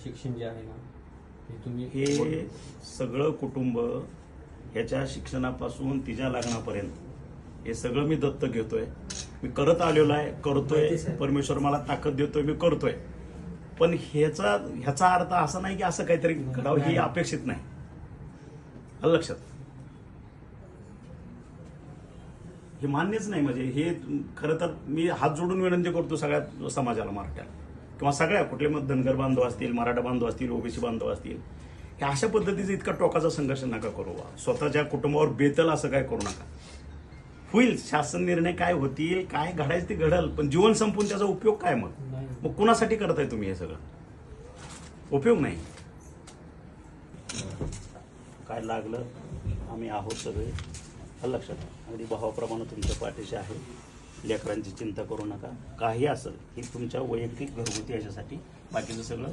शिक्षण जे आहे ना हे तुम्ही हे सगळं कुटुंब ह्याच्या शिक्षणापासून तिच्या लग्नापर्यंत हे सगळं मी दत्तक घेतोय. मी करत आलेलो आहे, करतोय. परमेश्वर मला ताकद देतोय, मी करतोय. पण ह्याचा अर्थ असा नाही की असं काहीतरी घडावं ही अपेक्षित नाही. आलं लक्षात? हे मान्यच नाही. म्हणजे हे खरं तर मी हात जोडून विनंती करतो सगळ्या समाजाला, मराठ्याला किंवा सगळ्या कुठले मग धनगर बांधव असतील, मराठा बांधव असतील, ओबीसी बांधव असतील, हे अशा पद्धतीचा इतका टोकाचा संघर्ष नका करू. स्वतःच्या कुटुंबावर बेतल असं काय करू नका. होईल शासन निर्णय काय होतील, काय घडायचं ते घडल, पण जीवन संपून त्याचा उपयोग काय? मग कुणासाठी करताय तुम्ही हे सगळं? उपयोग नाही. काय लागलं आम्ही आहोत सगळे. लक्षात अगदी भावाप्रमाणे तुमच्या पाठीशी आहे. लेकरांची चिंता करू नका. काही असेल ही तुमच्या वैयक्तिक घरगुती याच्यासाठी, बाकीचं सगळं